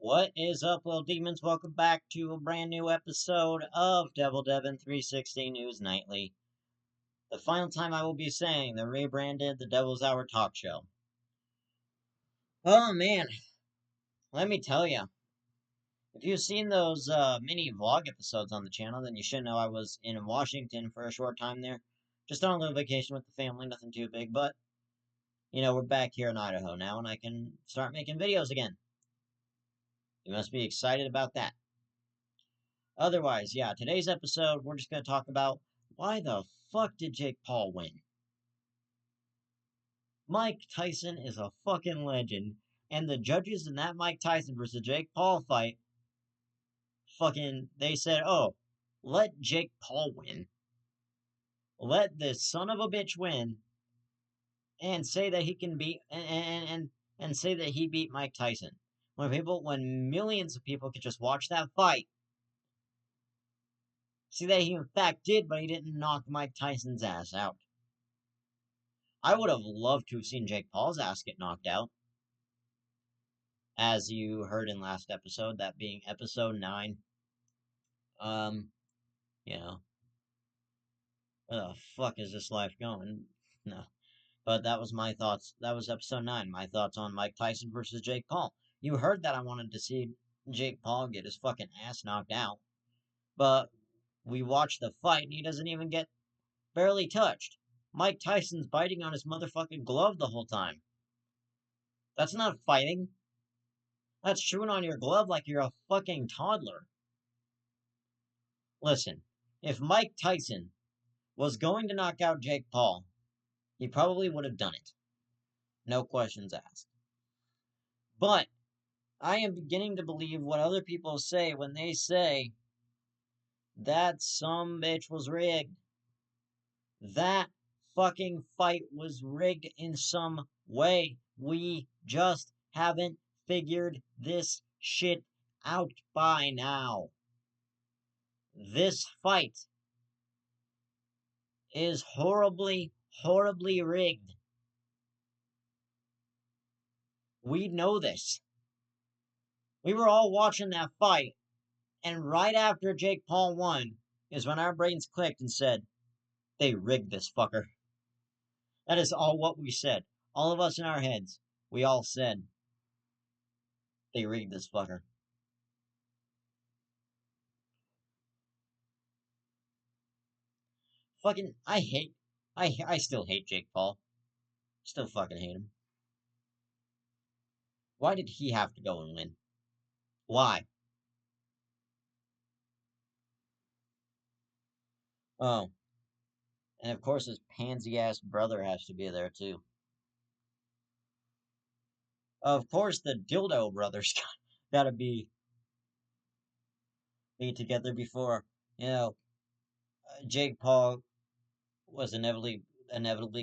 What is up, little demons? Welcome back to a brand new episode of DEVILDEVYN360 News Nightly. The final time I will be saying the rebranded The Devil's Hour talk show. Oh man, let me tell you. If you've seen those mini vlog episodes on the channel, then you should know I was in Washington for a short time there. Just on a little vacation with the family, nothing too big, but, we're back here in Idaho now, and I can start making videos again. You must be excited about that. Otherwise, yeah, today's episode, we're just going to talk about why the fuck did Jake Paul win? Mike Tyson is a fucking legend, and the judges in that Mike Tyson versus Jake Paul fight, they said, oh, let Jake Paul win. Let this son of a bitch win, and say that he can beat, and say that he beat Mike Tyson. When millions of people could just watch that fight, see that he in fact did, but he didn't knock Mike Tyson's ass out. I would have loved to have seen Jake Paul's ass get knocked out. As you heard in last episode, that being episode 9. Where the fuck is this life going? No. But that was my thoughts. That was episode 9. My thoughts on Mike Tyson versus Jake Paul. You heard that I wanted to see Jake Paul get his fucking ass knocked out. But we watched the fight and he doesn't even get barely touched. Mike Tyson's biting on his motherfucking glove the whole time. That's not fighting. That's chewing on your glove like you're a fucking toddler. Listen, if Mike Tyson was going to knock out Jake Paul, he probably would have done it. No questions asked. But I am beginning to believe what other people say when they say that some bitch was rigged. That fucking fight was rigged in some way. We just haven't figured this shit out by now. This fight is horribly, horribly rigged. We know this. We were all watching that fight, and right after Jake Paul won is when our brains clicked and said, they rigged this fucker. That is all what we said. All of us in our heads, we all said, they rigged this fucker. Fucking, I still hate Jake Paul. Still fucking hate him. Why did he have to go and win? Why? Oh. And of course his pansy-ass brother has to be there too. Of course the dildo brothers gotta be together before, Jake Paul was inevitably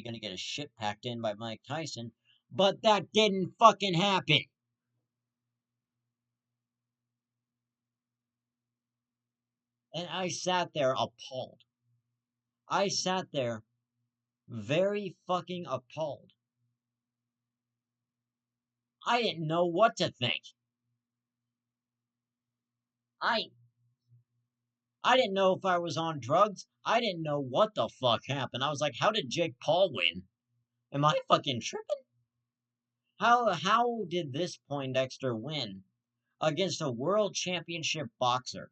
gonna get his shit packed in by Mike Tyson, but that didn't fucking happen. And I sat there appalled. I sat there very fucking appalled. I didn't know what to think. I didn't know if I was on drugs. I didn't know what the fuck happened. I was like, how did Jake Paul win? Am I fucking tripping? How did this Poindexter win against a world championship boxer?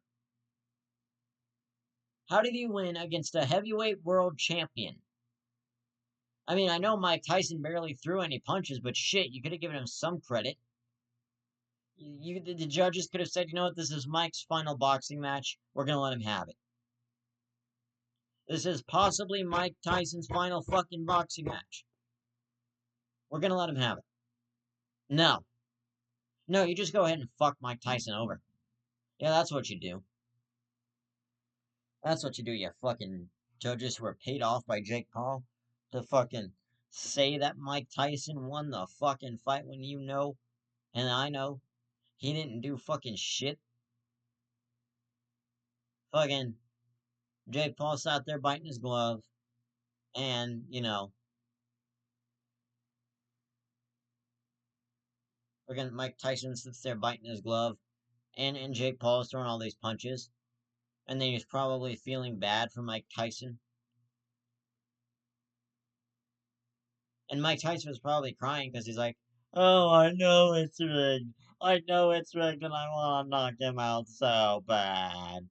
How did he win against a heavyweight world champion? I mean, I know Mike Tyson barely threw any punches, but shit, you could have given him some credit. The judges could have said, you know what, this is Mike's final boxing match. We're gonna let him have it. This is possibly Mike Tyson's final fucking boxing match. We're gonna let him have it. No. No, you just go ahead and fuck Mike Tyson over. Yeah, that's what you do. That's what you do, you fucking judges who are paid off by Jake Paul to fucking say that Mike Tyson won the fucking fight when you know, and I know, he didn't do fucking shit. Fucking Jake Paul sat there biting his glove, and, Friggin' Mike Tyson sits there biting his glove, and Jake Paul is throwing all these punches, and then he's probably feeling bad for Mike Tyson. And Mike Tyson was probably crying because he's like, "Oh, I know it's rigged. I know it's rigged, and I want to knock him out so bad."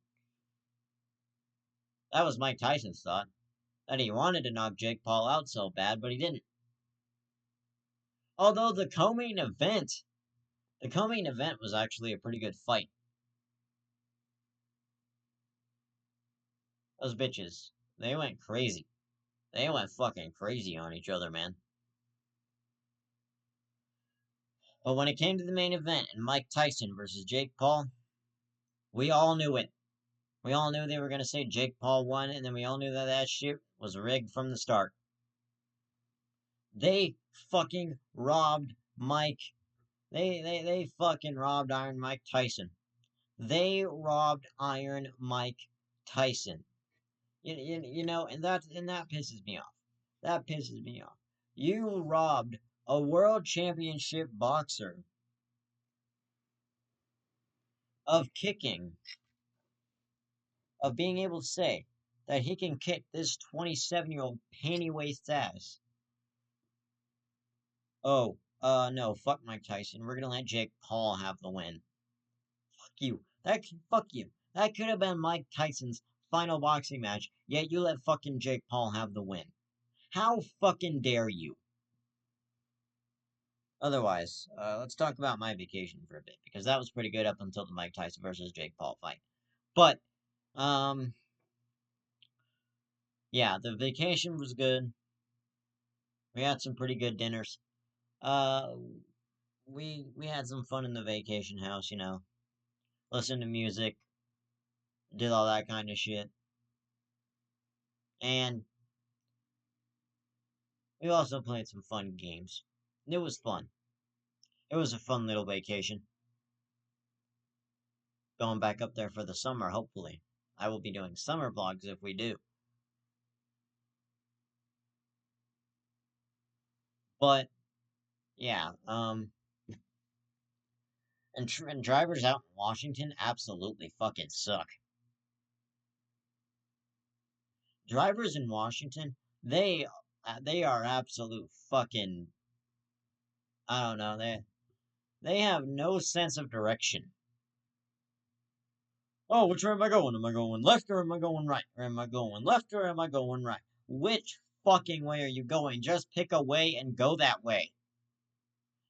That was Mike Tyson's thought. That he wanted to knock Jake Paul out so bad, but he didn't. Although the co-main event was actually a pretty good fight. Those bitches, they went crazy. They went fucking crazy on each other, man. But when it came to the main event and Mike Tyson versus Jake Paul, we all knew it. We all knew they were going to say Jake Paul won, and then we all knew that that shit was rigged from the start. They fucking robbed Mike. They fucking robbed Iron Mike Tyson. They robbed Iron Mike Tyson. You know, and that pisses me off. That pisses me off. You robbed a world championship boxer of kicking, of being able to say that he can kick this 27-year-old panty waist ass. Oh, no, fuck Mike Tyson. We're gonna let Jake Paul have the win. Fuck you. Fuck you. That could have been Mike Tyson's final boxing match, yet you let fucking Jake Paul have the win. How fucking dare you? Otherwise, let's talk about my vacation for a bit, because that was pretty good up until the Mike Tyson versus Jake Paul fight. But, yeah, the vacation was good. We had some pretty good dinners. Uh, we had some fun in the vacation house, you know. Listened to music, did all that kind of shit. And we also played some fun games. It was fun. It was a fun little vacation. Going back up there for the summer, hopefully. I will be doing summer vlogs if we do. But, yeah, and drivers out in Washington absolutely fucking suck. Drivers in Washington, they are absolute fucking, I don't know, they have no sense of direction. Oh, which way am I going? Am I going left or am I going right? Or am I going left or am I going right? Which fucking way are you going? Just pick a way and go that way.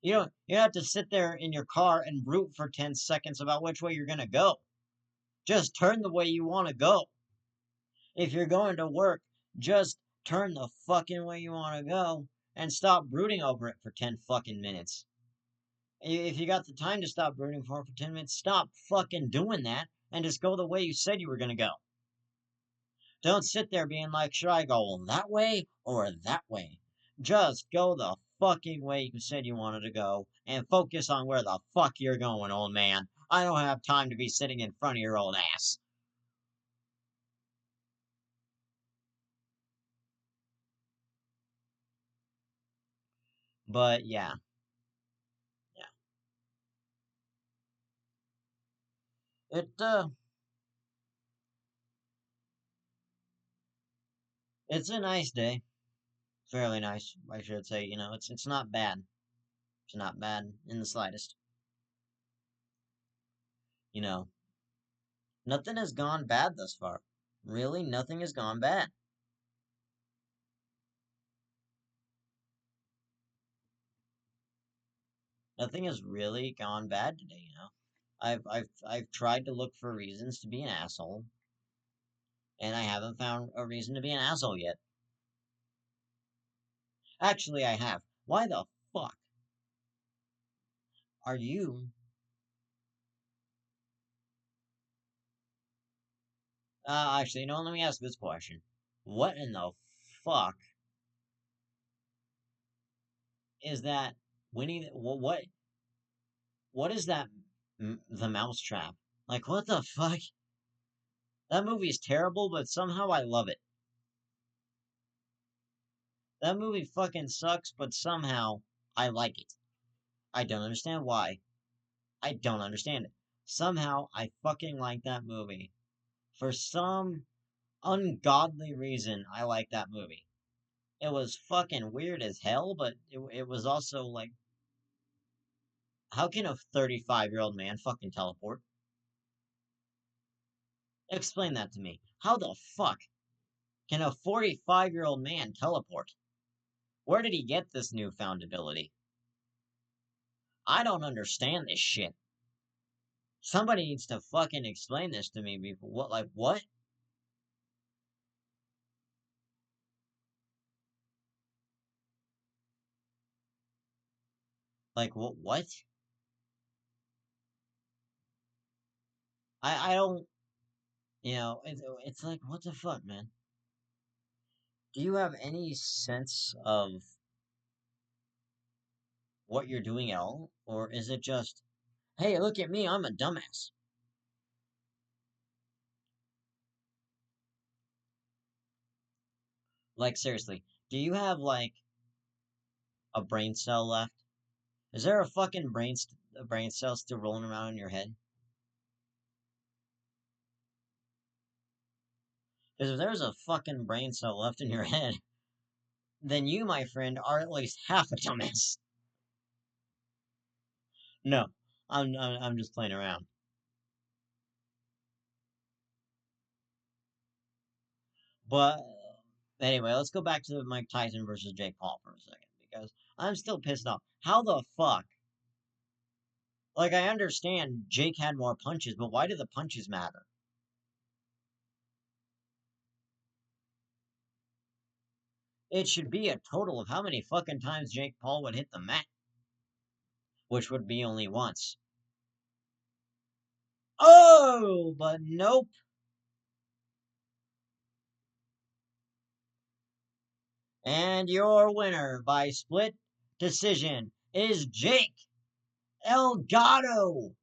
You don't have to sit there in your car and root for 10 seconds about which way you're gonna go. Just turn the way you want to go. If you're going to work, just turn the fucking way you want to go and stop brooding over it for 10 fucking minutes. If you got the time to stop brooding for 10 minutes, stop fucking doing that and just go the way you said you were going to go. Don't sit there being like, should I go that way or that way? Just go the fucking way you said you wanted to go and focus on where the fuck you're going, old man. I don't have time to be sitting in front of your old ass. But yeah, yeah. It it's a nice day. Fairly nice, I should say. You know, it's not bad. It's not bad in the slightest. You know, nothing has gone bad thus far. Really, nothing has gone bad. Nothing has really gone bad today, you know. I've tried to look for reasons to be an asshole, and I haven't found a reason to be an asshole yet. Actually, I have. Why the fuck are you? Actually, you know, let me ask this question. What in the fuck is that Winnie? What is that? The Mousetrap? Like, what the fuck? That movie's terrible, but somehow I love it. That movie fucking sucks, but somehow I like it. I don't understand why. I don't understand it. Somehow, I fucking like that movie. For some ungodly reason, I like that movie. It was fucking weird as hell, but it was also like, how can a 35-year-old man fucking teleport? Explain that to me. How the fuck can a 45-year-old man teleport? Where did he get this newfound ability? I don't understand this shit. Somebody needs to fucking explain this to me before. What, like, what? Like, what? I don't, it's like, what the fuck, man? Do you have any sense of what you're doing at all? Or is it just, hey, look at me, I'm a dumbass? Like, seriously, do you have, like, a brain cell left? Is there a fucking brain cell still rolling around in your head? Because if there's a fucking brain cell left in your head, then you, my friend, are at least half a dumbass. No, I'm just playing around. But anyway, let's go back to Mike Tyson versus Jake Paul for a second because I'm still pissed off. How the fuck? Like, I understand Jake had more punches, but why do the punches matter? It should be a total of how many fucking times Jake Paul would hit the mat, which would be only once. Oh, but nope. And your winner by split decision is Jake Elgato.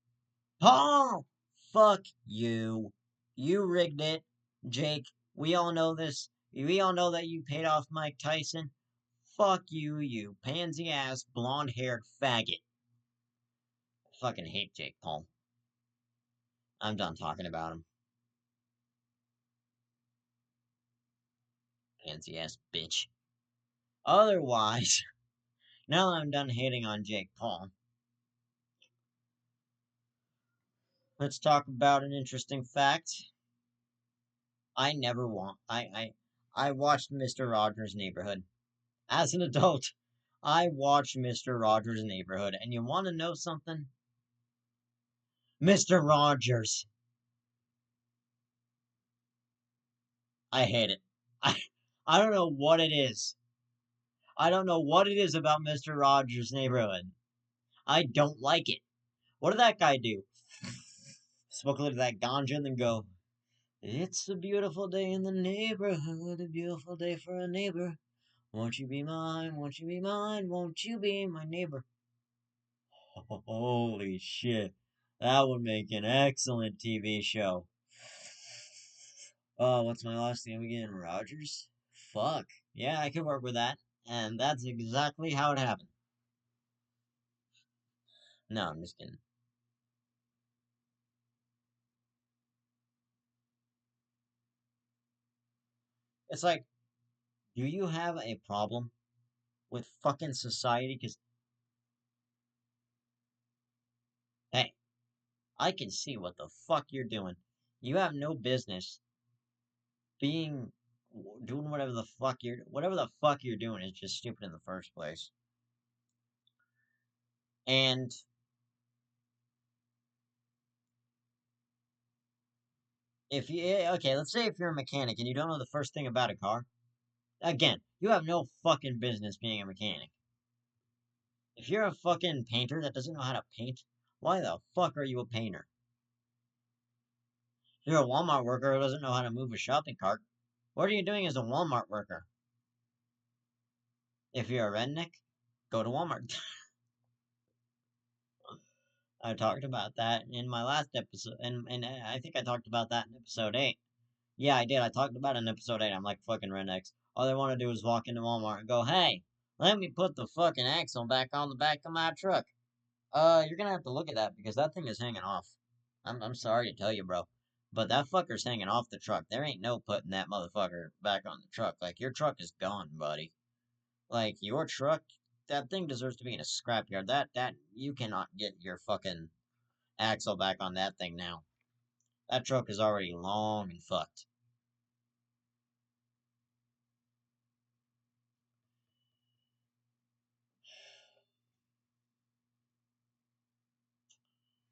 Paul, fuck you. You rigged it, Jake. We all know this. We all know that you paid off Mike Tyson. Fuck you, you pansy ass blonde haired faggot. I fucking hate Jake Paul. I'm done talking about him. Pansy ass bitch. Otherwise, now that I'm done hating on Jake Paul, let's talk about an interesting fact. I never want. I watched Mr. Rogers' Neighborhood. As an adult, I watched Mr. Rogers' Neighborhood, and you want to know something? Mr. Rogers. I hate it. I, I don't know what it is. I don't know what it is about Mr. Rogers' Neighborhood. I don't like it. What did that guy do? Smoke a little of that ganja and then go, it's a beautiful day in the neighborhood, a beautiful day for a neighbor. Won't you be mine? Won't you be mine? Won't you be my neighbor? Holy shit. That would make an excellent TV show. Oh, what's my last name again? Rogers? Fuck. Yeah, I could work with that. And that's exactly how it happened. No, I'm just kidding. It's like, do you have a problem with fucking society? Because, hey, I can see what the fuck you're doing. You have no business being doing whatever the fuck you're doing is just stupid in the first place. And if you okay, let's say if you're a mechanic and you don't know the first thing about a car, again, you have no fucking business being a mechanic. If you're a fucking painter that doesn't know how to paint, why the fuck are you a painter? If you're a Walmart worker who doesn't know how to move a shopping cart, what are you doing as a Walmart worker? If you're a redneck, go to Walmart. I talked about that in my last episode, and I think I talked about that in episode 8. Yeah, I did. I talked about it in episode 8. I'm like fucking rednecks. All they want to do is walk into Walmart and go, hey, let me put the fucking axle back on the back of my truck. You're gonna have to look at that because that thing is hanging off. I'm sorry to tell you, bro. But that fucker's hanging off the truck. There ain't no putting that motherfucker back on the truck. Like, your truck is gone, buddy. Like, your truck, that thing deserves to be in a scrapyard. You cannot get your fucking axle back on that thing now. That truck is already long and fucked.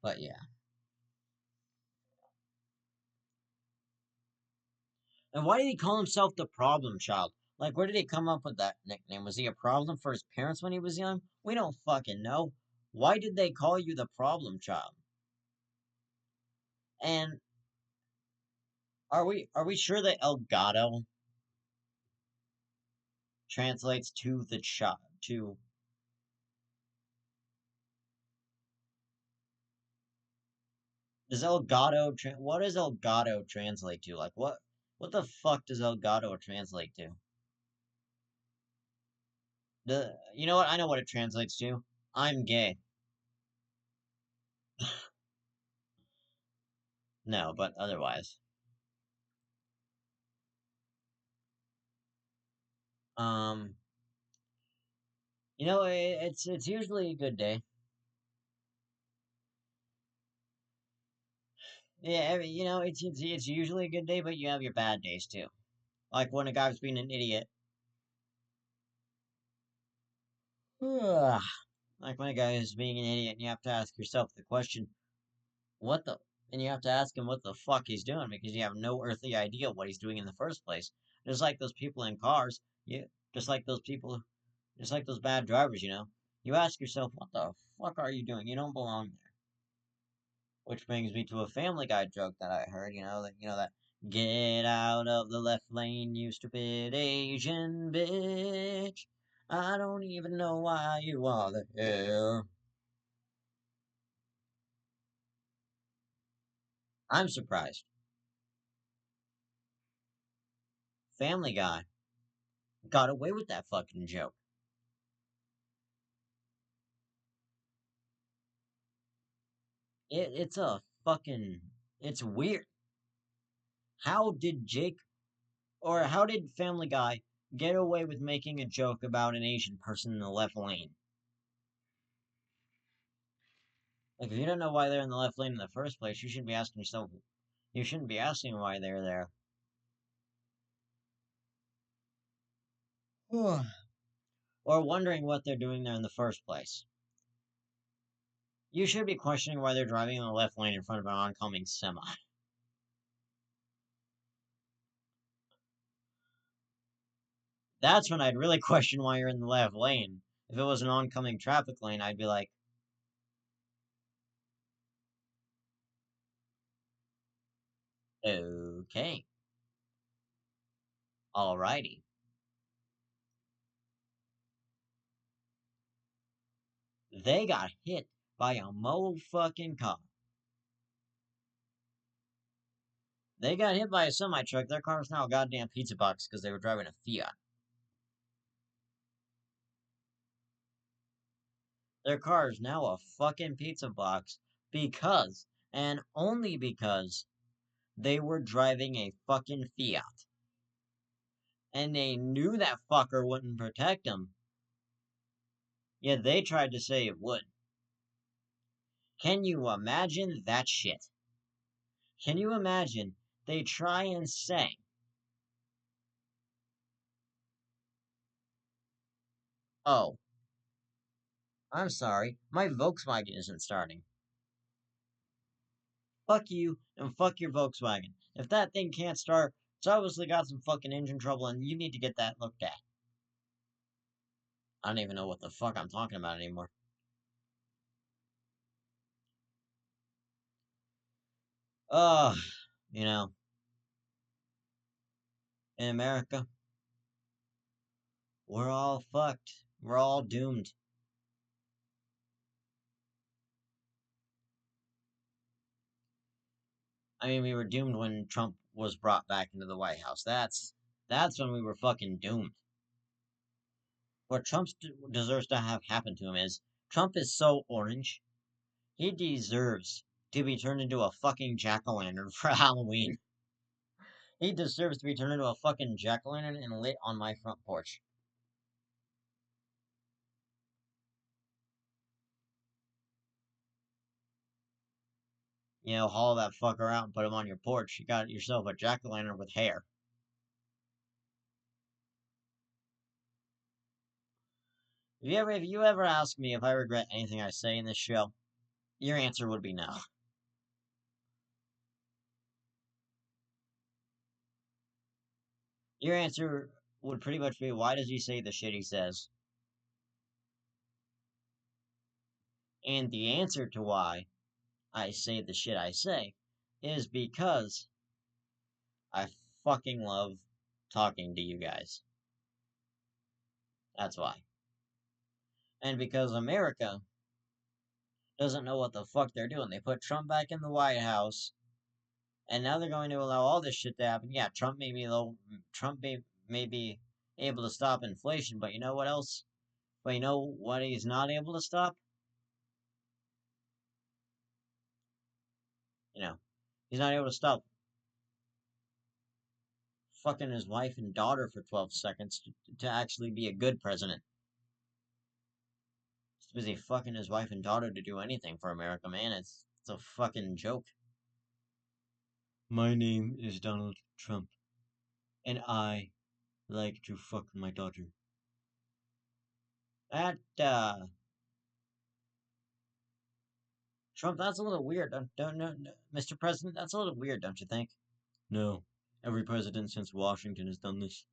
But yeah. And why did he call himself the problem child? Like, where did he come up with that nickname? Was he a problem for his parents when he was young? We don't fucking know. Why did they call you the problem child? And are we sure that Elgato translates to the child? To does what does Elgato translate to? Like, what the fuck does Elgato translate to? You know what? I know what it translates to. I'm gay. No, but otherwise. Um, it's usually a good day. Yeah, I mean, it's usually a good day, but you have your bad days too. Like when a guy was being an idiot. Ugh. Like when a guy is being an idiot, and you have to ask yourself the question, what the? And you have to ask him what the fuck he's doing because you have no earthly idea what he's doing in the first place. Just like those people in cars, just like those people, just like those bad drivers, you ask yourself, what the fuck are you doing? You don't belong there. Which brings me to a Family Guy joke that I heard, that get out of the left lane, you stupid Asian bitch. I don't even know why you are there. I'm surprised. Family Guy got away with that fucking joke. It's a fucking, it's weird. How did how did Family Guy get away with making a joke about an Asian person in the left lane? Like, if you don't know why they're in the left lane in the first place, you shouldn't be asking why they're there. Or wondering what they're doing there in the first place. You should be questioning why they're driving in the left lane in front of an oncoming semi. That's when I'd really question why you're in the left lane. If it was an oncoming traffic lane, I'd be like, okay, alrighty. They got hit by a mo fucking car. They got hit by a semi truck. Their car's now a goddamn pizza box because they were driving a Fiat. Their car is now a fucking pizza box because, and only because, they were driving a fucking Fiat. And they knew that fucker wouldn't protect them. Yet they tried to say it would. Can you imagine that shit? Can you imagine they try and say, oh, I'm sorry, my Volkswagen isn't starting. Fuck you and fuck your Volkswagen. If that thing can't start, it's obviously got some fucking engine trouble and you need to get that looked at. I don't even know what the fuck I'm talking about anymore. Ugh, you know, in America, we're all fucked. We're all doomed. I mean, we were doomed when Trump was brought back into the White House. That's when we were fucking doomed. What Trump deserves to have happen to him is Trump is so orange. He deserves to be turned into a fucking jack-o'-lantern for Halloween. He deserves to be turned into a fucking jack-o'-lantern and lit on my front porch. You know, haul that fucker out and put him on your porch. You got yourself a jack-o'-lantern with hair. If you ever ask me if I regret anything I say in this show, your answer would be no. Your answer would pretty much be, why does he say the shit he says? And the answer to why I say the shit I say is because I fucking love talking to you guys. That's why. And because America doesn't know what the fuck they're doing. They put Trump back in the White House, and now they're going to allow all this shit to happen. Yeah, Trump may be able to stop inflation, but you know what else? But you know what he's not able to stop? You know, he's not able to stop fucking his wife and daughter for 12 seconds to actually be a good president. He's busy fucking his wife and daughter to do anything for America, man. It's a fucking joke. My name is Donald Trump, and I like to fuck my daughter. That, Trump, that's a little weird. Don't know, Mr. President, that's a little weird, don't you think? No. Every president since Washington has done this.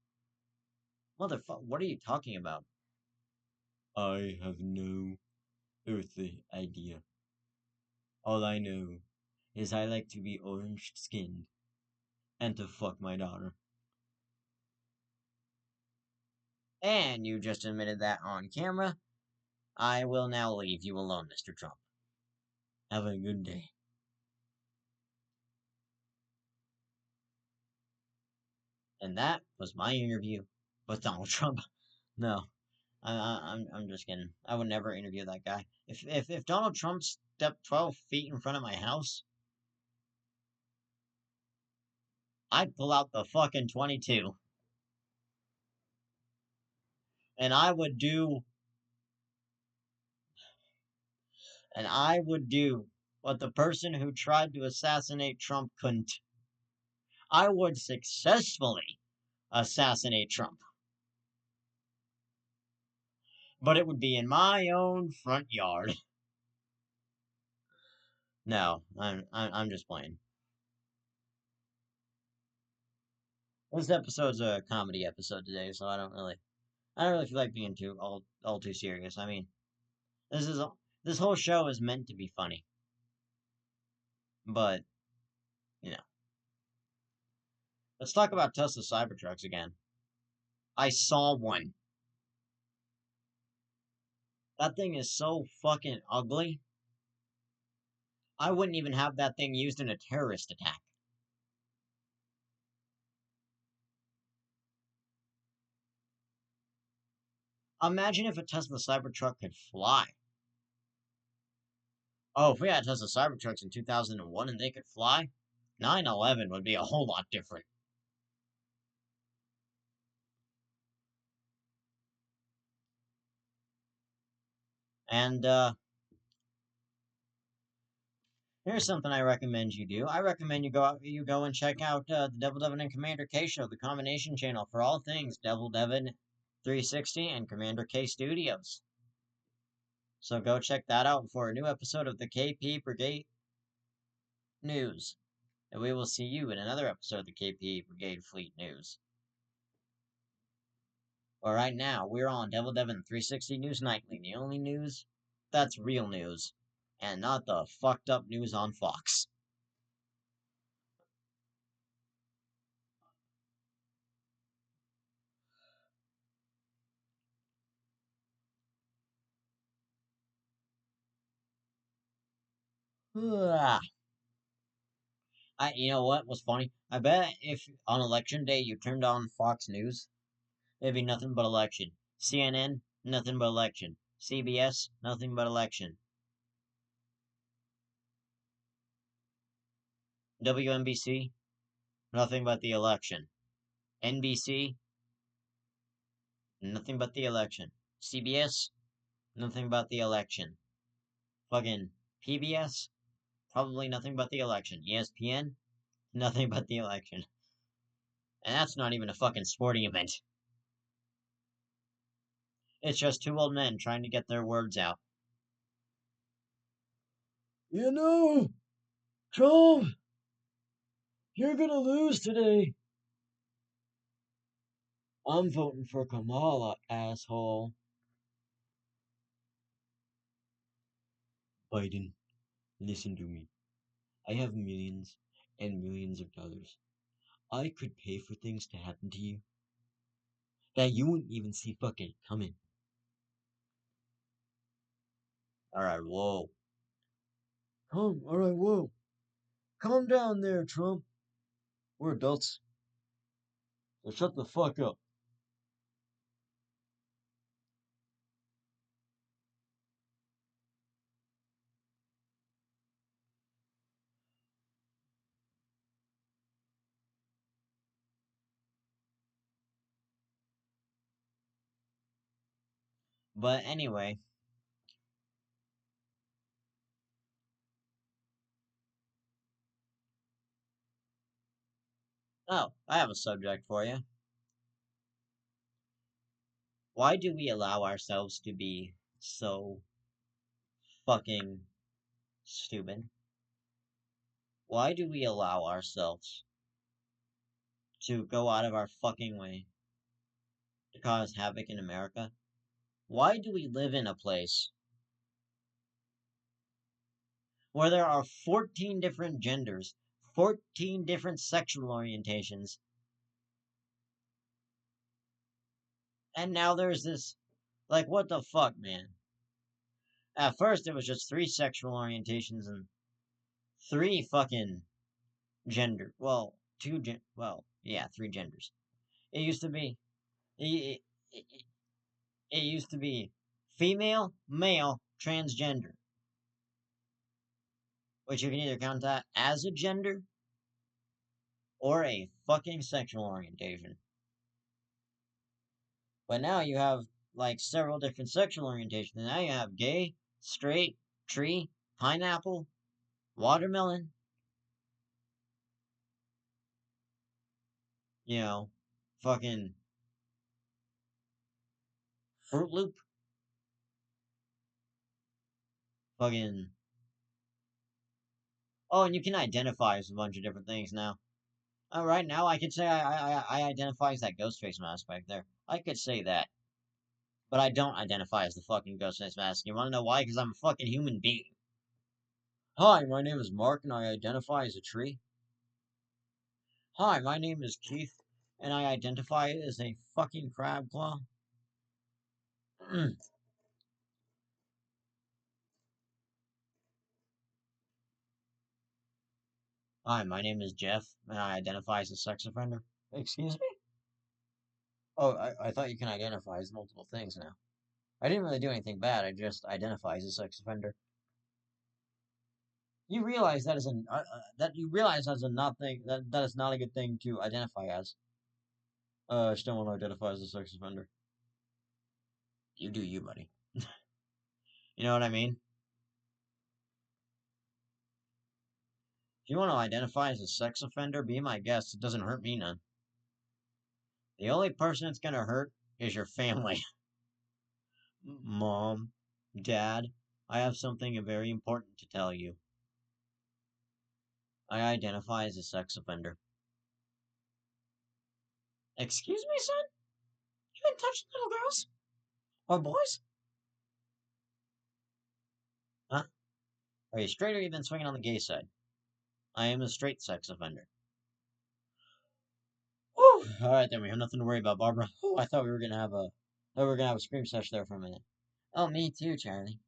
Motherfucker, what are you talking about? I have no earthly idea. All I know is I like to be orange skinned and to fuck my daughter. And you just admitted that on camera. I will now leave you alone, Mr. Trump. Have a good day. And that was my interview with Donald Trump. No, I'm just kidding. I would never interview that guy. If Donald Trump stepped 12 feet in front of my house, I'd pull out the fucking 22. And I would do what the person who tried to assassinate Trump couldn't. I would successfully assassinate Trump. But it would be in my own front yard. No, I'm just playing. This episode's a comedy episode today, so I don't really feel like being all too serious. I mean, this is this whole show is meant to be funny, but you know, let's talk about Tesla Cybertrucks again. I saw one. That thing is so fucking ugly. I wouldn't even have that thing used in a terrorist attack. Imagine if a Tesla Cybertruck could fly. Oh, if we had Tesla Cybertrucks in 2001 and they could fly, 9/11 would be a whole lot different. And here's something I recommend you do. I recommend you go and check out the Devil Devin and Commander K show, the combination channel for all things Devil Devin 360 and Commander K Studios. So go check that out for a new episode of the KP Brigade News. And we will see you in another episode of the KP Brigade Fleet News. Well, right now, we're on Devil Devin 360 News Nightly, the only news that's real news, and not the fucked up news on Fox. You know what was funny? I bet if on election day you turned on Fox News, it'd be nothing but election. CNN, nothing but election. CBS, nothing but election. WNBC, nothing but the election. NBC, nothing but the election. CBS, nothing but the election. Fucking PBS, probably nothing but the election. ESPN, nothing but the election. And that's not even a fucking sporting event. It's just two old men trying to get their words out. You know, Trump, you're gonna lose today. I'm voting for Kamala, asshole. Biden, listen to me. I have millions and millions of dollars. I could pay for things to happen to you that you wouldn't even see fucking coming. Alright, whoa. Alright, whoa. Calm down there, Trump. We're adults. So shut the fuck up. But anyway. Oh, I have a subject for you. Why do we allow ourselves to be so fucking stupid? Why do we allow ourselves to go out of our fucking way to cause havoc in America? Why do we live in a place where there are 14 different genders, 14 different sexual orientations, and now there's this, like, what the fuck, man? At first, it was just 3 sexual orientations and 3 fucking gender. Well, 3 genders. It used to be, it, it, it, it used to be female, male, transgender, which you can either count that as a gender or a fucking sexual orientation. But now you have like several different sexual orientations. Now you have gay, straight, tree, pineapple, watermelon, you know, fucking Fruit Loop, fucking. Oh, and you can identify as a bunch of different things now. Right now, I could say I identify as that Ghostface mask back there. I could say that. But I don't identify as the fucking Ghostface mask. You wanna know why? Because I'm a fucking human being. Hi, my name is Mark and I identify as a tree. Hi, my name is Keith and I identify as a fucking crab claw. Hi, my name is Jeff and I identify as a sex offender. Excuse me? Oh, I thought you can identify as multiple things now. I didn't really do anything bad, I just identify as a sex offender. You realize that is that you realize that's a not thing that is not a good thing to identify as. I just don't want to identify as a sex offender. You do you, buddy. You know what I mean? If you want to identify as a sex offender, be my guest. It doesn't hurt me none. The only person it's gonna hurt is your family. Mom, Dad, I have something very important to tell you. I identify as a sex offender. Excuse me, son? You been touching little girls? Or boys? Huh? Are you straight or you been swinging on the gay side? I am a straight sex offender. Whew. Alright then, we have nothing to worry about, Barbara. Oh, I thought we were gonna have a scream session there for a minute. Oh, me too, Charlie.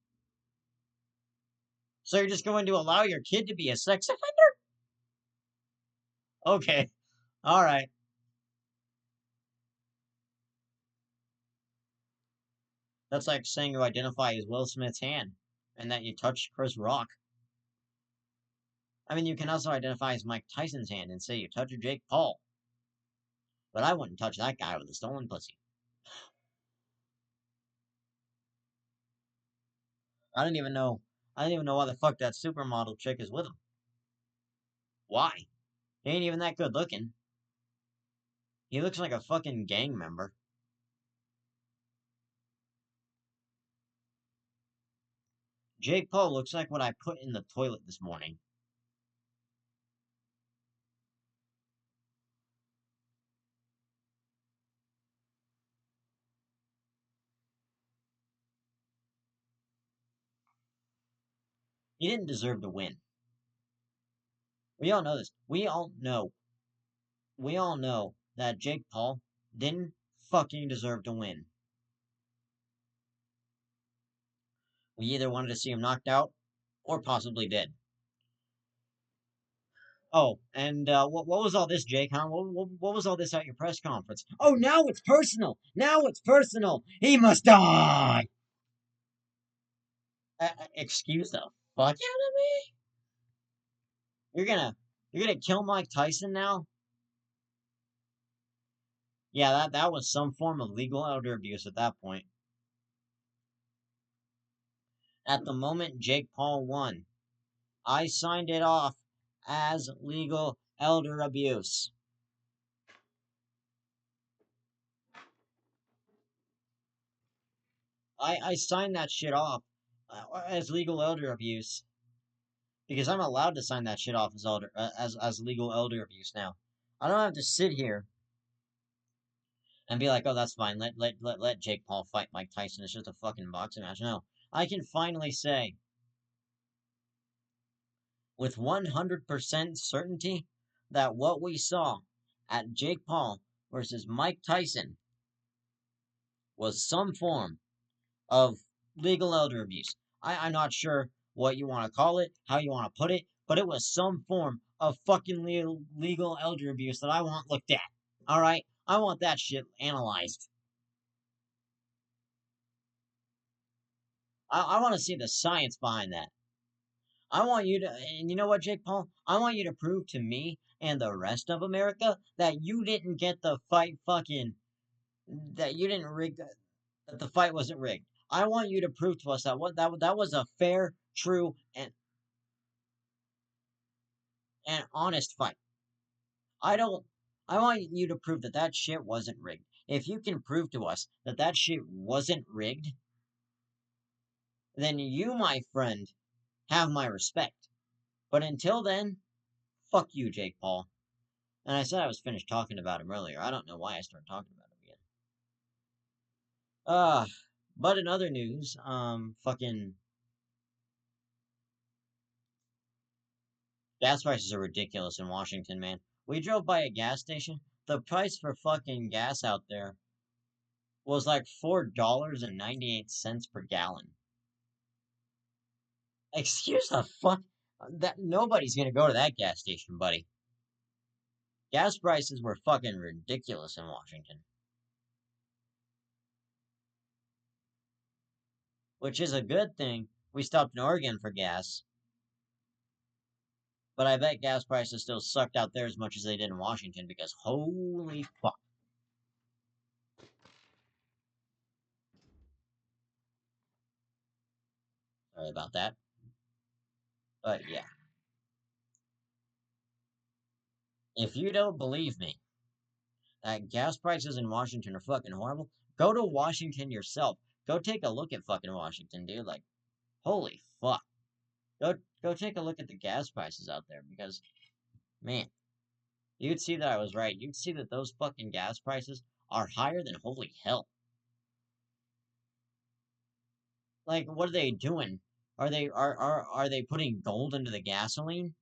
So you're just going to allow your kid to be a sex offender? Okay. Alright. That's like saying you identify as Will Smith's hand and that you touched Chris Rock. I mean, you can also identify as Mike Tyson's hand and say you touch a Jake Paul. But I wouldn't touch that guy with a stolen pussy. I don't even know. I don't even know why the fuck that supermodel chick is with him. Why? He ain't even that good looking. He looks like a fucking gang member. Jake Paul looks like what I put in the toilet this morning. He didn't deserve to win. We all know this. We all know that Jake Paul didn't fucking deserve to win. We either wanted to see him knocked out or possibly dead. Oh, and what was all this, Jake? Huh? What was all this at your press conference? Oh, now it's personal. Now it's personal. He must die. Excuse the fuck out of me. You're gonna kill Mike Tyson now? Yeah, that was some form of legal elder abuse at that point. At the moment Jake Paul won, I signed it off as legal elder abuse. I signed that shit off as legal elder abuse because I'm allowed to sign that shit off as legal elder abuse now. I don't have to sit here and be like, oh, that's fine. Let Jake Paul fight Mike Tyson. It's just a fucking boxing match. No, I can finally say with 100% certainty that what we saw at Jake Paul versus Mike Tyson was some form of legal elder abuse. I'm not sure what you want to call it, how you want to put it, but it was some form of fucking legal elder abuse that I want looked at. Alright? I want that shit analyzed. I want to see the science behind that. I want you to, and you know what, Jake Paul? I want you to prove to me and the rest of America that you didn't get the fight fucking, that you didn't rig, that the fight wasn't rigged. I want you to prove to us that that was a fair, true, and honest fight. I don't. I want you to prove that that shit wasn't rigged. If you can prove to us that that shit wasn't rigged, then you, my friend, have my respect. But until then, fuck you, Jake Paul. And I said I was finished talking about him earlier. I don't know why I started talking about him again. Uh, but in other news, fucking gas prices are ridiculous in Washington, man. We drove by a gas station. The price for fucking gas out there was like $4.98 per gallon. Excuse the fuck? That nobody's gonna go to that gas station, buddy. Gas prices were fucking ridiculous in Washington. Which is a good thing. We stopped in Oregon for gas. But I bet gas prices still sucked out there as much as they did in Washington because holy fuck. Sorry about that. But yeah. If you don't believe me that gas prices in Washington are fucking horrible, go to Washington yourself. Go take a look at fucking Washington, dude. Like, holy fuck. Go take a look at the gas prices out there because, man, you'd see that I was right. You'd see that those fucking gas prices are higher than holy hell. Like, what are they doing? Are they putting gold into the gasoline?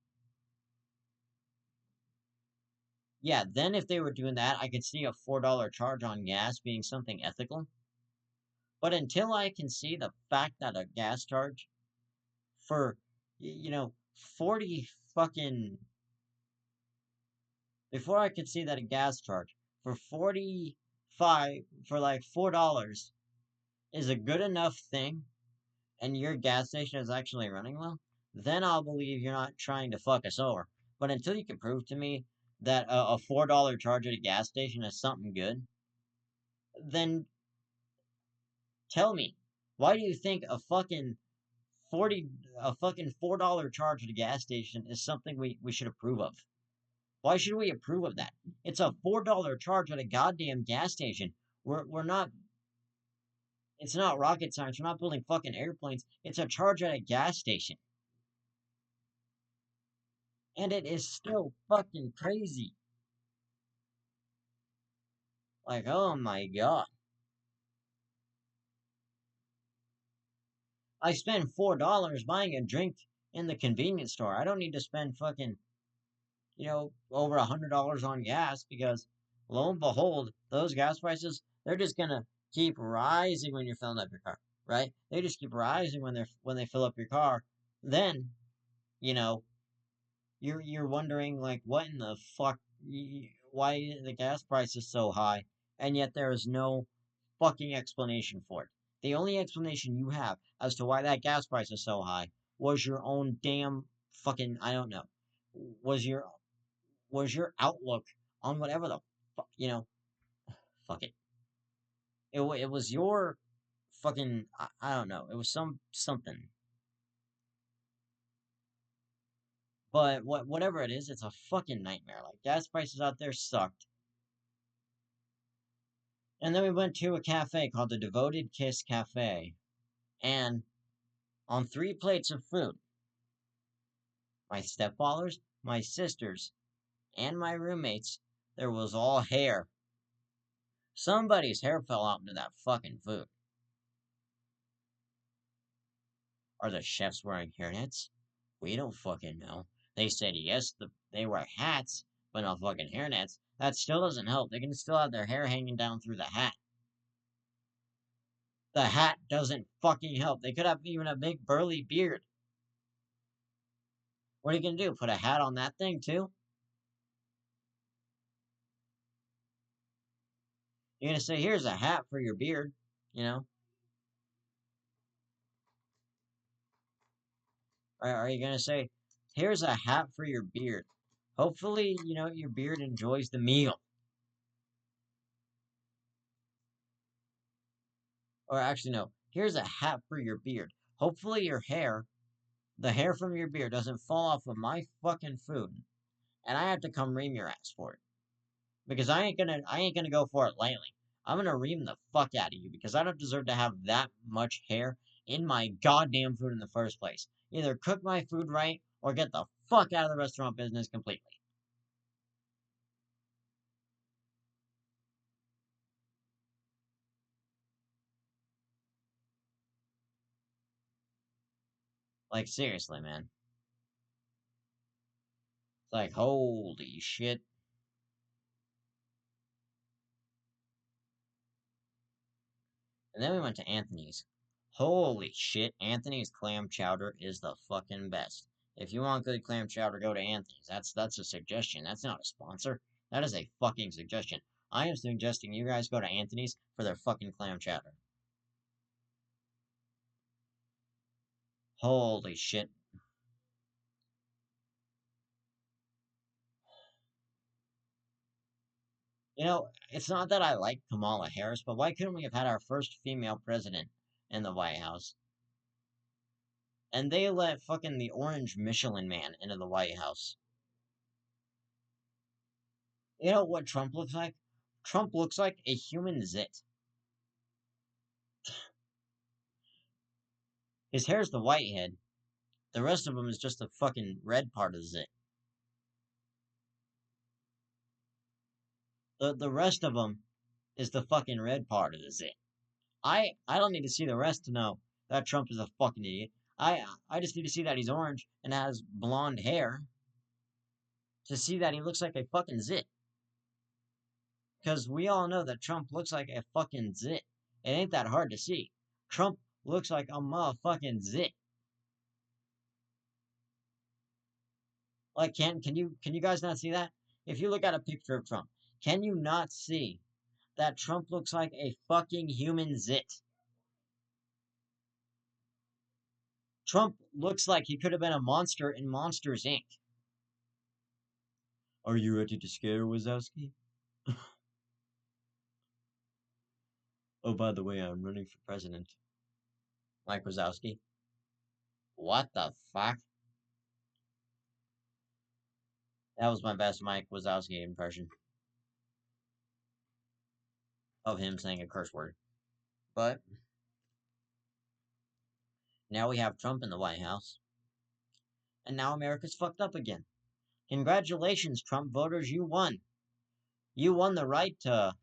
Yeah, then if they were doing that, I could see a $4 charge on gas being something ethical. But until I can see the fact that a gas charge for, 40 fucking, before I could see that a gas charge for 45, for like $4 is a good enough thing, and your gas station is actually running well, then I'll believe you're not trying to fuck us over. But until you can prove to me that a $4 charge at a gas station is something good, then tell me, why do you think forty a fucking $4 charge at a gas station is something we should approve of? Why should we approve of that? It's a $4 charge at a goddamn gas station. We're not. It's not rocket science. We're not building fucking airplanes. It's a charge at a gas station, and it is still fucking crazy. Like, oh my god. I spend $4 buying a drink in the convenience store. I don't need to spend fucking, over $100 on gas because lo and behold, those gas prices, they're just gonna keep rising when you're filling up your car, right? They just keep rising when they fill up your car. Then, you know, you're wondering like what in the fuck why the gas price is so high, and yet there is no fucking explanation for it. The only explanation you have as to why that gas price is so high was your own damn fucking, I don't know, was your was your outlook on whatever the fuck, fuck it. It was your fucking, I don't know, it was something. But whatever it is, it's a fucking nightmare. Like gas prices out there sucked. And then we went to a cafe called the Devoted Kiss Cafe. And on 3 plates of food, my stepfathers, my sisters, and my roommates, there was all hair. Somebody's hair fell out into that fucking food. Are the chefs wearing hairnets? We don't fucking know. They said yes, they wear hats, but no fucking hairnets. That still doesn't help. They can still have their hair hanging down through the hat. The hat doesn't fucking help. They could have even a big burly beard. What are you gonna do? Put a hat on that thing too? You're gonna say, here's a hat for your beard, you know? Or are you gonna say, here's a hat for your beard? Hopefully, your beard enjoys the meal. Or actually, no, here's a hat for your beard. Hopefully, the hair from your beard, doesn't fall off of my fucking food, and I have to come ream your ass for it. Because I ain't gonna go for it lightly. I'm gonna ream the fuck out of you because I don't deserve to have that much hair in my goddamn food in the first place. Either cook my food right or get the fuck out of the restaurant business completely. Like seriously, man. It's like holy shit. And then we went to Anthony's. Holy shit, Anthony's clam chowder is the fucking best. If you want good clam chowder, go to Anthony's. That's a suggestion. That's not a sponsor. That is a fucking suggestion. I am suggesting you guys go to Anthony's for their fucking clam chowder. Holy shit. It's not that I like Kamala Harris, but why couldn't we have had our first female president in the White House? And they let fucking the orange Michelin man into the White House. You know what Trump looks like? Trump looks like a human zit. His hair's the white head. The rest of him is just the fucking red part of the zit. The rest of him is the fucking red part of the zit. I don't need to see the rest to know that Trump is a fucking idiot. I just need to see that he's orange and has blonde hair to see that he looks like a fucking zit. Because we all know that Trump looks like a fucking zit. It ain't that hard to see. Trump looks like a motherfucking zit. Like, can you guys not see that? If you look at a picture of Trump, can you not see that Trump looks like a fucking human zit? Trump looks like he could have been a monster in Monsters, Inc. Are you ready to scare, Wazowski? Oh, by the way, I'm running for president. Mike Wazowski. What the fuck? That was my best Mike Wazowski impression of him saying a curse word. But now we have Trump in the White House. And now America's fucked up again. Congratulations, Trump voters, you won. You won the right to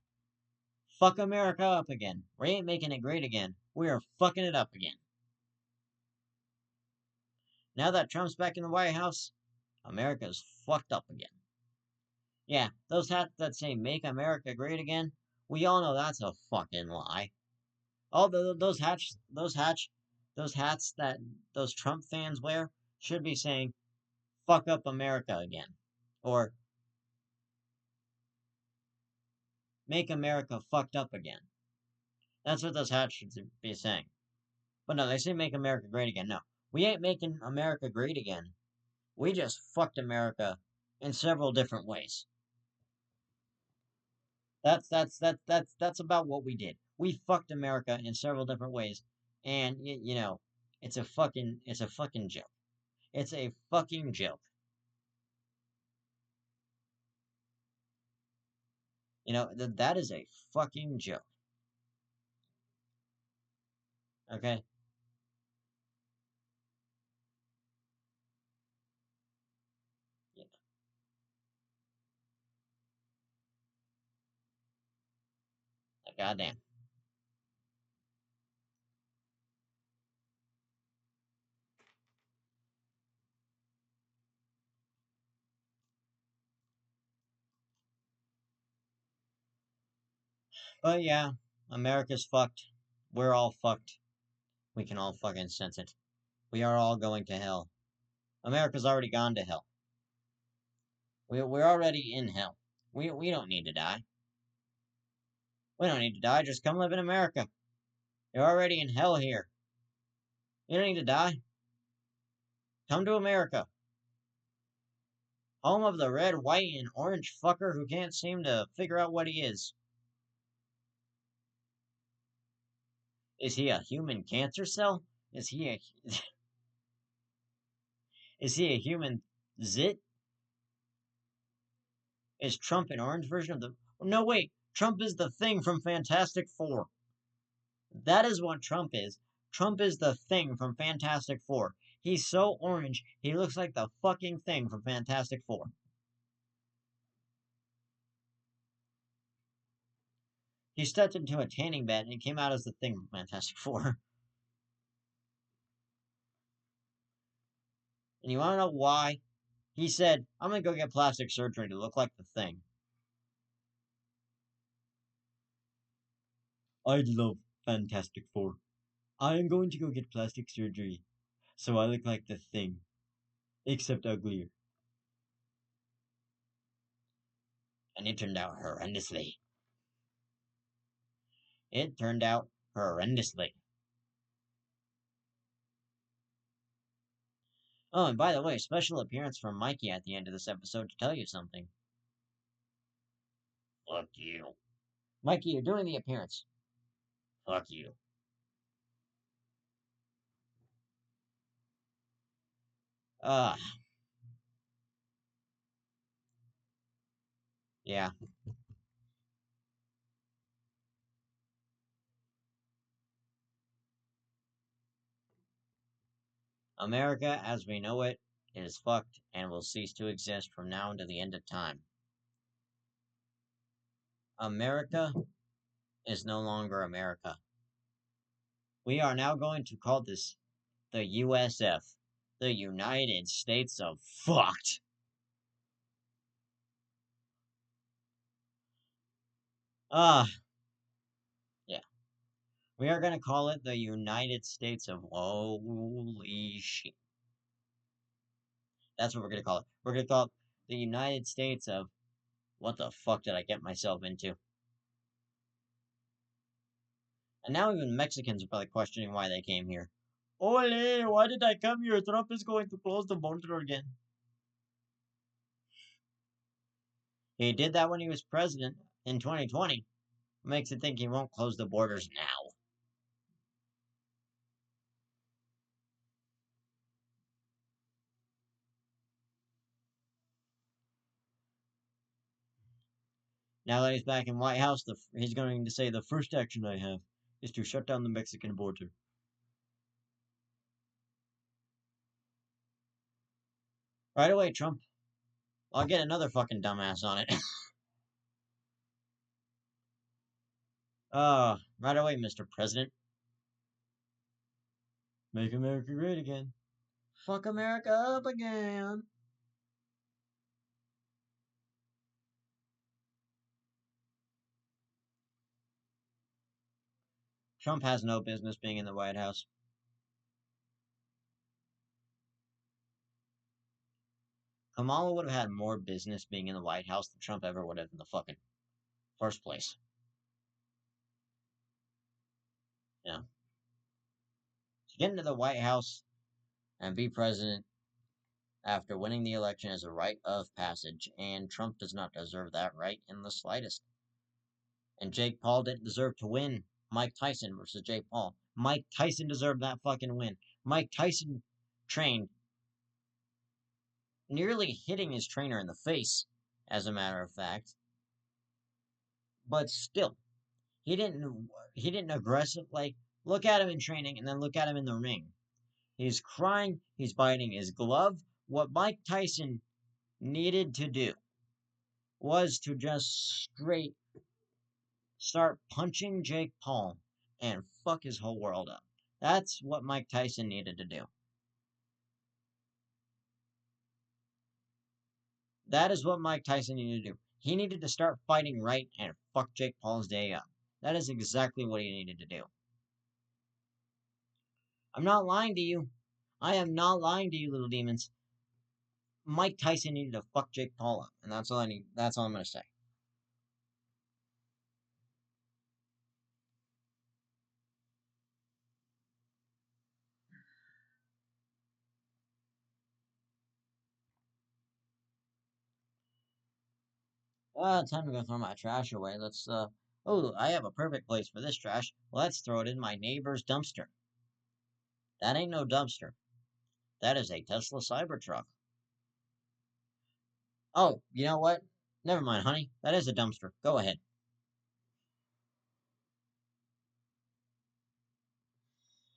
fuck America up again. We ain't making it great again. We are fucking it up again. Now that Trump's back in the White House, America's fucked up again. Yeah, those hats that say "Make America Great Again," we all know that's a fucking lie. All those hats that those Trump fans wear should be saying "Fuck up America again," or "Make America fucked up again." That's what those hats should be saying. But no, they say "Make America Great Again." No, we ain't making America great again. We just fucked America in several different ways. That's about what we did. We fucked America in several different ways, and you know, it's a fucking joke. It's a fucking joke. You know, that is a fucking joke. Okay? Yeah, goddamn. But yeah, America's fucked. We're all fucked. We can all fucking sense it. We are all going to hell. America's already gone to hell. We're already in hell. We don't need to die. We don't need to die. Just come live in America. You're already in hell here. You don't need to die. Come to America. Home of the red, white, and orange fucker who can't seem to figure out what he is. Is he a human cancer cell? Is he a is he a human zit? Is Trump an orange version of the No wait, Trump is the thing from Fantastic Four. That is what Trump is. Trump is the thing from Fantastic Four. He's so orange, he looks like the fucking thing from Fantastic Four. He stepped into a tanning bed and came out as the thing from Fantastic Four. And you wanna know why? He said, I'm gonna go get plastic surgery to look like the thing. I love Fantastic Four. I am going to go get plastic surgery so I look like the thing, except uglier. And it turned out horrendously. It turned out horrendously. Oh, and by the way, special appearance from Mikey at the end of this episode to tell you something. Fuck you. Mikey, you're doing the appearance. Fuck you. Ah, yeah. America, as we know it, is fucked and will cease to exist from now until the end of time. America is no longer America. We are now going to call this the USF, the United States of Fucked. Ah, yeah. We are going to call it the United States of Holy Shit. That's what we're going to call it. We're going to call it the United States of what the fuck did I get myself into? And now even Mexicans are probably questioning why they came here. Ole, why did I come here? Trump is going to close the border again. He did that when he was president in 2020. Makes it think he won't close the borders now. Now that he's back in White House, he's going to say the first action I have is to shut down the Mexican border. Right away, Trump. I'll get another fucking dumbass on it. Right away, Mr. President. Make America great again. Fuck America up again. Trump has no business being in the White House. Kamala would have had more business being in the White House than Trump ever would have in the fucking first place. Yeah. To get into the White House and be president after winning the election is a rite of passage, and Trump does not deserve that right in the slightest. And Jake Paul didn't deserve to win. Mike Tyson versus Jake Paul. Mike Tyson deserved that fucking win. Mike Tyson trained, nearly hitting his trainer in the face, as a matter of fact. But still, he didn't aggressive like look at him in training and then look at him in the ring. He's crying, he's biting his glove. What Mike Tyson needed to do was to just straight start punching Jake Paul and fuck his whole world up. That's what Mike Tyson needed to do. That is what Mike Tyson needed to do. He needed to start fighting right and fuck Jake Paul's day up. That is exactly what he needed to do. I'm not lying to you. I am not lying to you, little demons. Mike Tyson needed to fuck Jake Paul up, and that's all I need. That's all I'm gonna say. Time to go throw my trash away. Oh, I have a perfect place for this trash. Let's throw it in my neighbor's dumpster. That ain't no dumpster. That is a Tesla Cybertruck. Oh, you know what? Never mind, honey. That is a dumpster. Go ahead.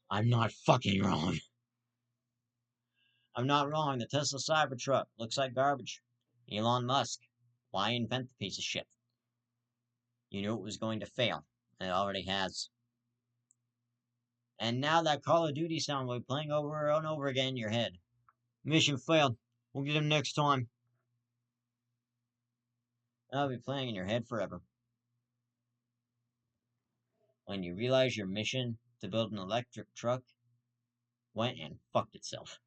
I'm not fucking wrong. I'm not wrong. The Tesla Cybertruck looks like garbage. Elon Musk. Why invent the piece of shit? You knew it was going to fail, and it already has. And now that Call of Duty sound will be playing over and over again in your head. Mission failed. We'll get him next time. That'll be playing in your head forever. When you realize your mission to build an electric truck went and fucked itself.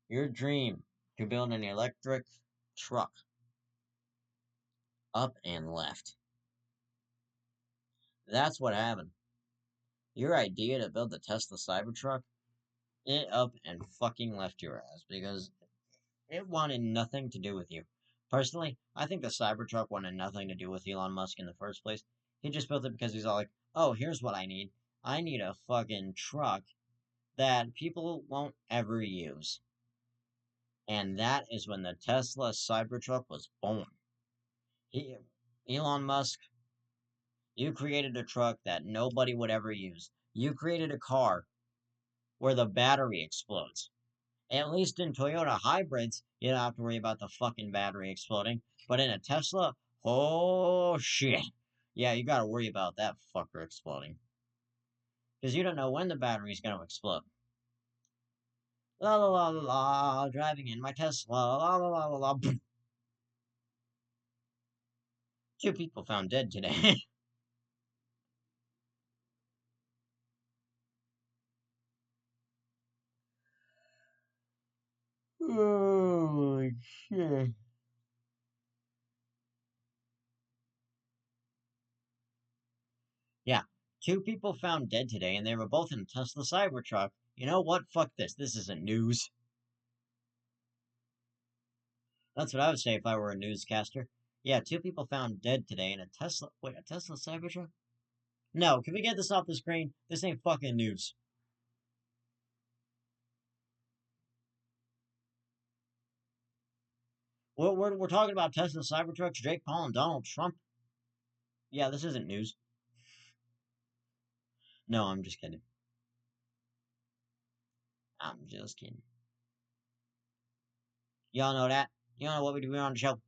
Your dream to build an electric truck up and left. That's what happened. Your idea to build the Tesla Cybertruck, it up and fucking left your ass because it wanted nothing to do with you. Personally, I think the Cybertruck wanted nothing to do with Elon Musk in the first place. He just built it because he's all like, oh, here's what I need. I need a fucking truck that people won't ever use. And that is when the Tesla Cybertruck was born. He, Elon Musk, you created a truck that nobody would ever use. You created a car where the battery explodes. At least in Toyota hybrids, you don't have to worry about the fucking battery exploding. But in a Tesla, oh shit. Yeah, you gotta worry about that fucker exploding. Because you don't know when the battery's gonna explode. La la la la la, driving in my Tesla, la la la la la. Two people found dead today. Holy shit. Yeah, 2 people found dead today, and they were both in a Tesla Cybertruck. You know what? Fuck this. This isn't news. That's what I would say if I were a newscaster. Yeah, 2 people found dead today in a Tesla... Wait, a Tesla Cybertruck? No, can we get this off the screen? This ain't fucking news. We're talking about Tesla Cybertrucks, Jake Paul, and Donald Trump. Yeah, this isn't news. No, I'm just kidding. I'm just kidding. Y'all know that. You know what we do on the show.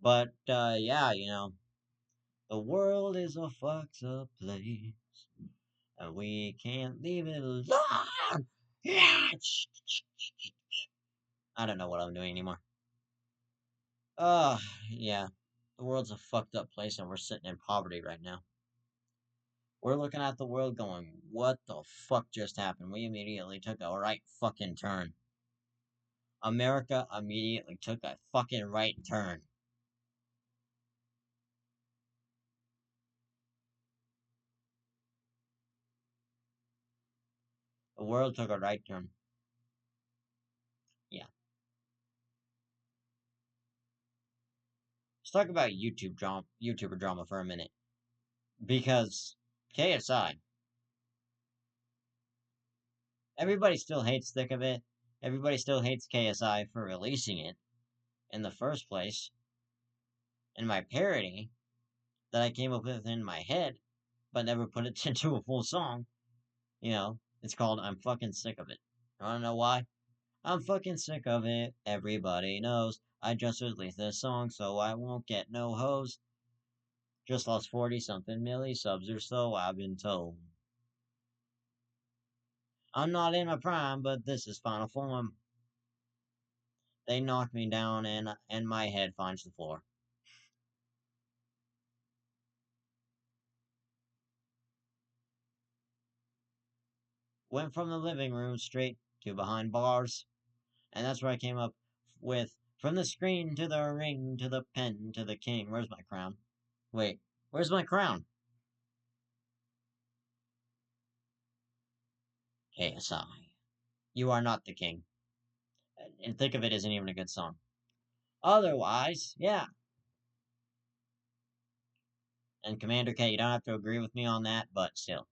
But, yeah, you know, the world is a fucked up place, and we can't leave it alone. I don't know what I'm doing anymore. Yeah. The world's a fucked up place, and we're sitting in poverty right now. We're looking at the world going, what the fuck just happened? We immediately took a right fucking turn. America immediately took a fucking right turn. The world took a right turn. Yeah. Let's talk about YouTuber drama for a minute. Because KSI, everybody still hates Thick of It. Everybody still hates KSI for releasing it in the first place. And my parody that I came up with in my head, but never put it into a full song, you know, it's called I'm Fucking Sick of It. I wanna know why? I'm fucking sick of it, everybody knows. I just released this song so I won't get no hoes. Just lost 40 something milli subs or so, I've been told. I'm not in my prime, but this is final form. They knocked me down and my head finds the floor. Went from the living room straight to behind bars. And that's where I came up with from the screen to the ring to the pen to the king. Where's my crown? Wait, where's my crown? KSI. You are not the king. And Think of It isn't even a good song. Otherwise, yeah. And Commander K, you don't have to agree with me on that, but still.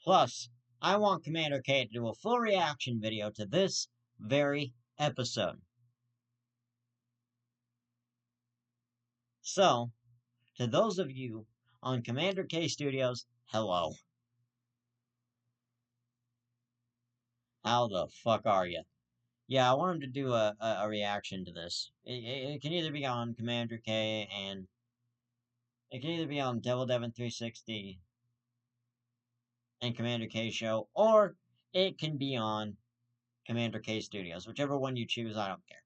Plus, I want Commander K to do a full reaction video to this very episode. So, to those of you on Commander K Studios, hello. How the fuck are you? Yeah, I want him to do a reaction to this. It can either be on Commander K and it can either be on DEVILDEVYN360 and Commander K show, or it can be on Commander K Studios. Whichever one you choose, I don't care.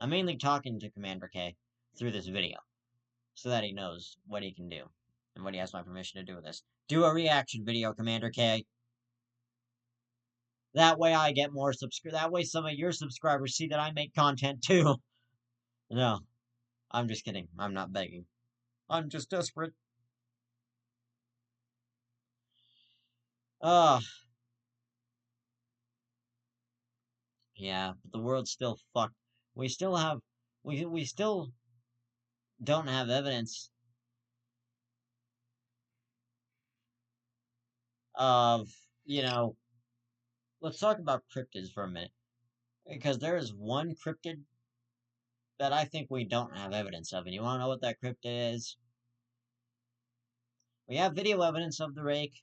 I'm mainly talking to Commander K through this video, so that he knows what he can do, and what he has my permission to do with this. Do a reaction video, Commander K. That way I get more that way some of your subscribers see that I make content too. No, I'm just kidding. I'm not begging. I'm just desperate. Ugh. Yeah, but the world's still fucked. We still have we still don't have evidence of, you know, let's talk about cryptids for a minute. Because there is one cryptid that I think we don't have evidence of. And you wanna know what that cryptid is? We have video evidence of the rake,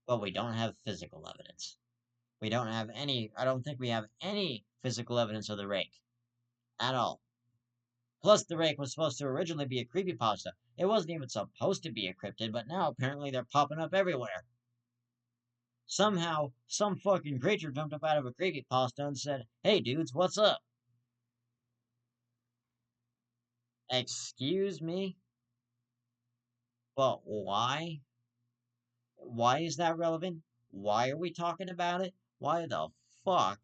but we don't have physical evidence. We don't have any I don't think we have any physical evidence of the rake. At all. Plus, the rake was supposed to originally be a creepypasta. It wasn't even supposed to be a cryptid, but now apparently they're popping up everywhere. Somehow, some fucking creature jumped up out of a creepypasta and said, "Hey dudes, what's up?" Excuse me? But why? Why is that relevant? Why are we talking about it? Why the fuck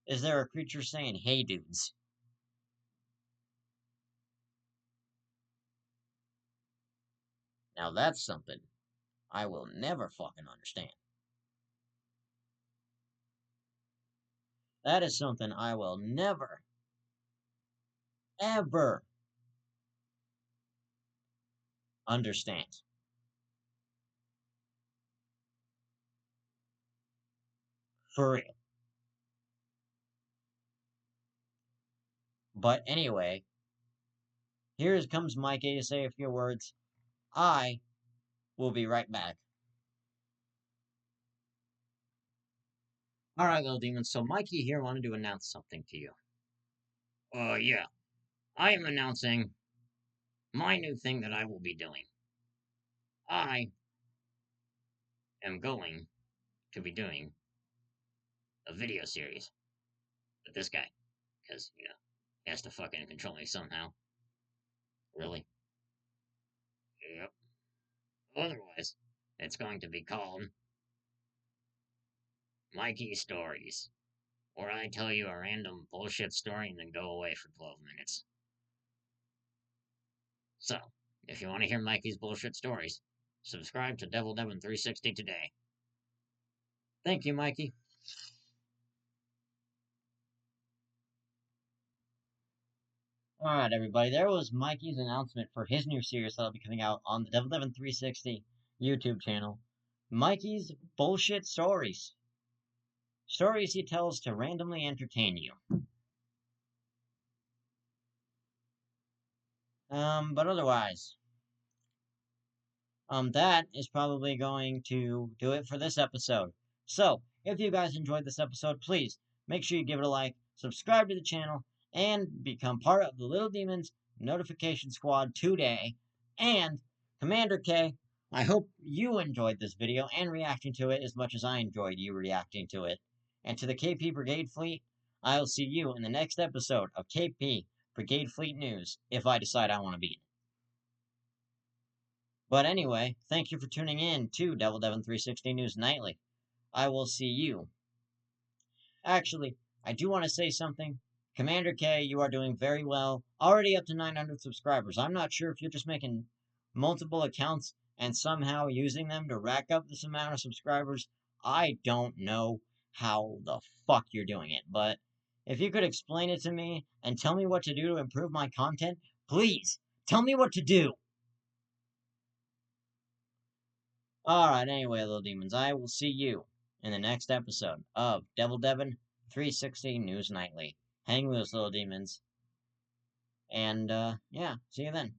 is there a creature saying, hey dudes? Now that's something I will never fucking understand. That is something I will never, ever understand. For real. But anyway, here comes Mikey to say a few words. I will be right back. Alright, little demons, so Mikey here wanted to announce something to you. Yeah. I am announcing my new thing that I will be doing. I am going to be doing a video series with this guy. Because, he has to fucking control me somehow. Really? Yep. Otherwise, it's going to be called Mikey Stories, where I tell you a random bullshit story and then go away for 12 minutes. So, if you want to hear Mikey's bullshit stories, subscribe to DevilDevin360 today. Thank you, Mikey. Alright, everybody, there was Mikey's announcement for his new series that'll be coming out on the DevilDevin360 YouTube channel. Mikey's Bullshit Stories. Stories he tells to randomly entertain you. But otherwise, that is probably going to do it for this episode. So, if you guys enjoyed this episode, please make sure you give it a like, subscribe to the channel, and become part of the Little Demons Notification Squad today. And, Commander K, I hope you enjoyed this video and reacting to it as much as I enjoyed you reacting to it. And to the KP Brigade Fleet, I'll see you in the next episode of KP Brigade Fleet News, if I decide I want to be in it. But anyway, thank you for tuning in to DevilDevin360 News Nightly. I will see you. Actually, I do want to say something. Commander K, you are doing very well. Already up to 900 subscribers. I'm not sure if you're just making multiple accounts and somehow using them to rack up this amount of subscribers. I don't know how the fuck you're doing it, but if you could explain it to me and tell me what to do to improve my content, please tell me what to do. Alright, anyway, little demons, I will see you in the next episode of Devil Devin 360 News Nightly. Hang loose, little demons. And, yeah, see you then.